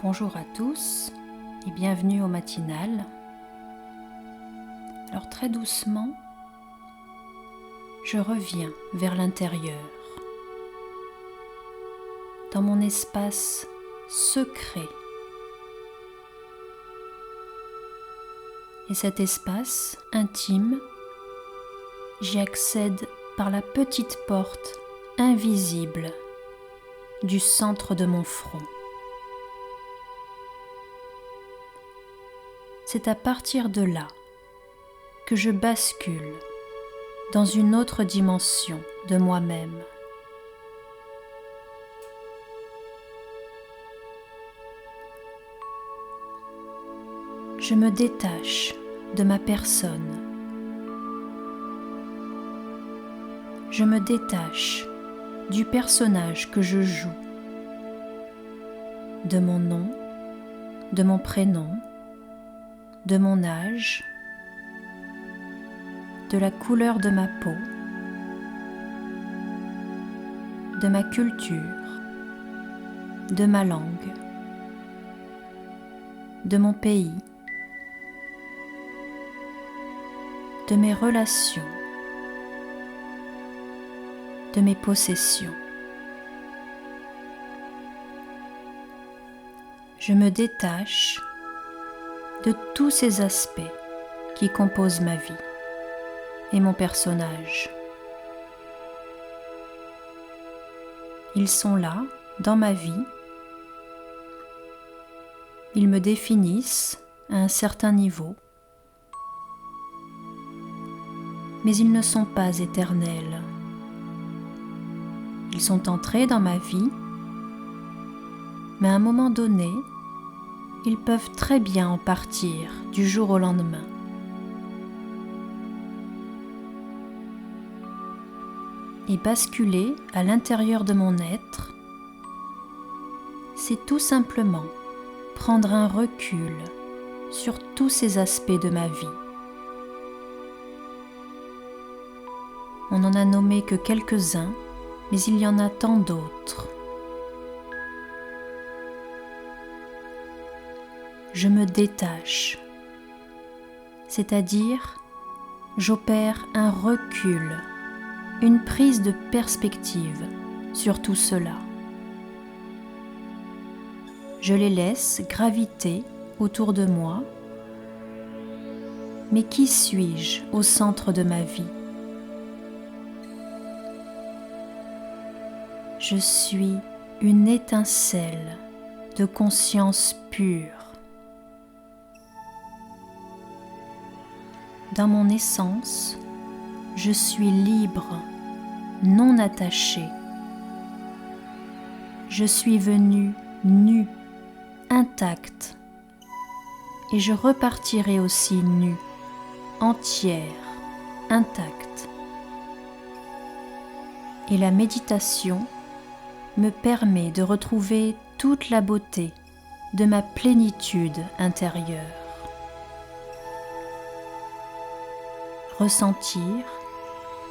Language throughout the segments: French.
Bonjour à tous et bienvenue au matinal. Alors très doucement, je reviens vers l'intérieur, dans mon espace secret. Et cet espace intime, j'y accède par la petite porte invisible du centre de mon front. C'est à partir de là que je bascule dans une autre dimension de moi-même. Je me détache de ma personne. Je me détache du personnage que je joue, de mon nom, de mon prénom, de mon âge, de la couleur de ma peau, de ma culture, de ma langue, de mon pays, de mes relations, de mes possessions. Je me détache de tous ces aspects qui composent ma vie et mon personnage. Ils sont là, dans ma vie. Ils me définissent à un certain niveau, mais ils ne sont pas éternels. Ils sont entrés dans ma vie, mais à un moment donné, ils peuvent très bien en partir du jour au lendemain. Et basculer à l'intérieur de mon être, c'est tout simplement prendre un recul sur tous ces aspects de ma vie. On n'en a nommé que quelques-uns, mais il y en a tant d'autres. Je me détache, c'est-à-dire j'opère un recul, une prise de perspective sur tout cela. Je les laisse graviter autour de moi, mais qui suis-je au centre de ma vie ? Je suis une étincelle de conscience pure. Dans mon essence, je suis libre, non attaché. Je suis venue nue, intacte, et je repartirai aussi nue, entière, intacte. Et la méditation me permet de retrouver toute la beauté de ma plénitude intérieure. Ressentir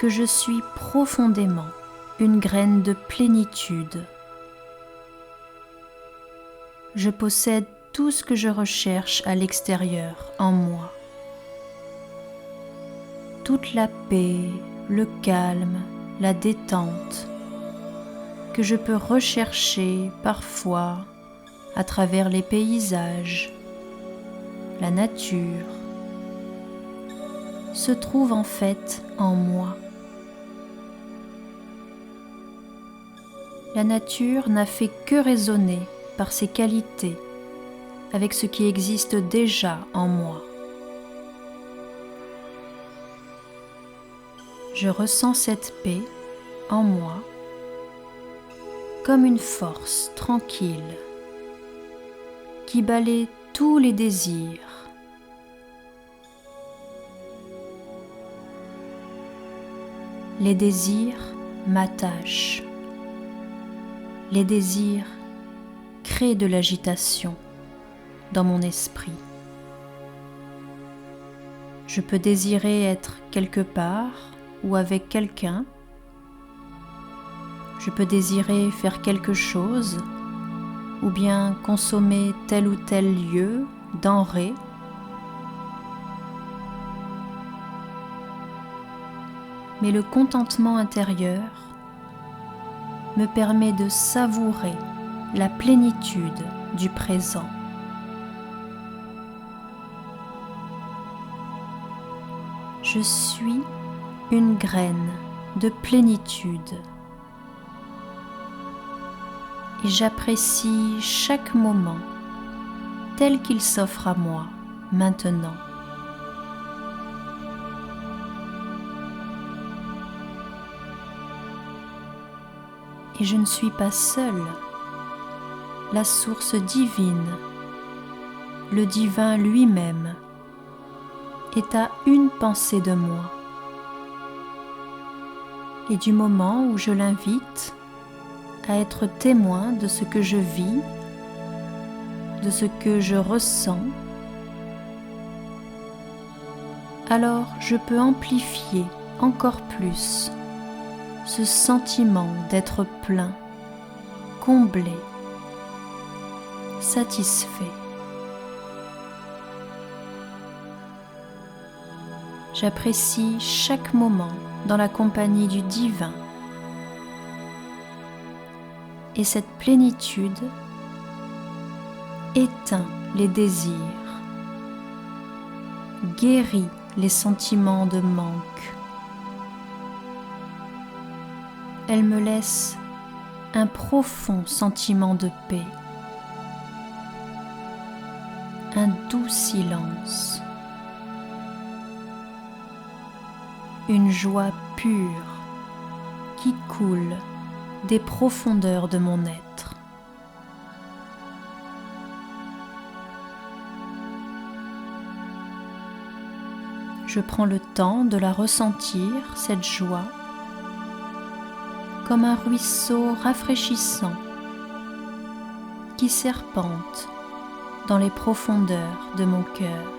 que je suis profondément une graine de plénitude. Je possède tout ce que je recherche à l'extérieur en moi. Toute la paix, le calme, la détente que je peux rechercher parfois à travers les paysages, la nature, se trouve en fait en moi. La nature n'a fait que résonner par ses qualités avec ce qui existe déjà en moi. Je ressens cette paix en moi comme une force tranquille qui balaie tous les désirs. Les désirs m'attachent. Les désirs créent de l'agitation dans mon esprit. Je peux désirer être quelque part ou avec quelqu'un. Je peux désirer faire quelque chose ou bien consommer tel ou tel lieu, denrée. Mais le contentement intérieur me permet de savourer la plénitude du présent. Je suis une graine de plénitude et j'apprécie chaque moment tel qu'il s'offre à moi maintenant. Et je ne suis pas seule. La source divine, le divin lui-même, est à une pensée de moi. Et du moment où je l'invite à être témoin de ce que je vis, de ce que je ressens, alors je peux amplifier encore plus ce sentiment d'être plein, comblé, satisfait. J'apprécie chaque moment dans la compagnie du divin. Et cette plénitude éteint les désirs, guérit les sentiments de manque. Elle me laisse un profond sentiment de paix, un doux silence, une joie pure qui coule des profondeurs de mon être. Je prends le temps de la ressentir, cette joie, comme un ruisseau rafraîchissant qui serpente dans les profondeurs de mon cœur.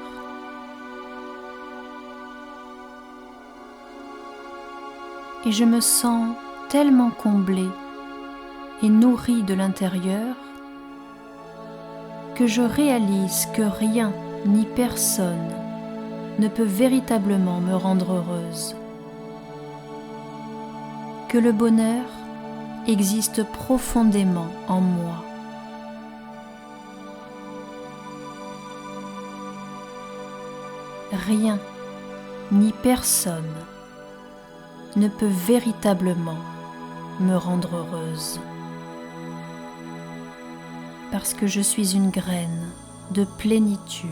Et je me sens tellement comblée et nourrie de l'intérieur que je réalise que rien ni personne ne peut véritablement me rendre heureuse, que le bonheur existe profondément en moi. Rien ni personne ne peut véritablement me rendre heureuse, parce que je suis une graine de plénitude.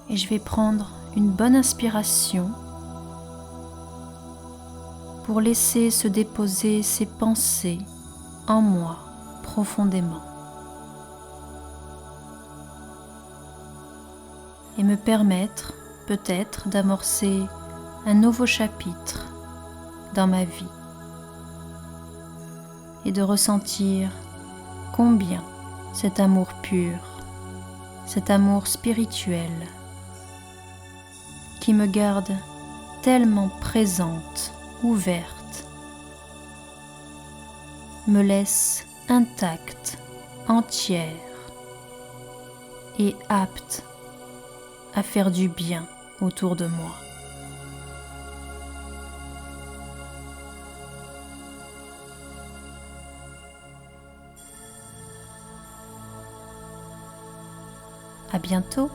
Et je vais prendre une bonne inspiration pour laisser se déposer ces pensées en moi profondément et me permettre peut-être d'amorcer un nouveau chapitre dans ma vie et de ressentir combien cet amour pur, cet amour spirituel qui me garde tellement présente, ouverte, me laisse intacte, entière et apte à faire du bien autour de moi. À bientôt.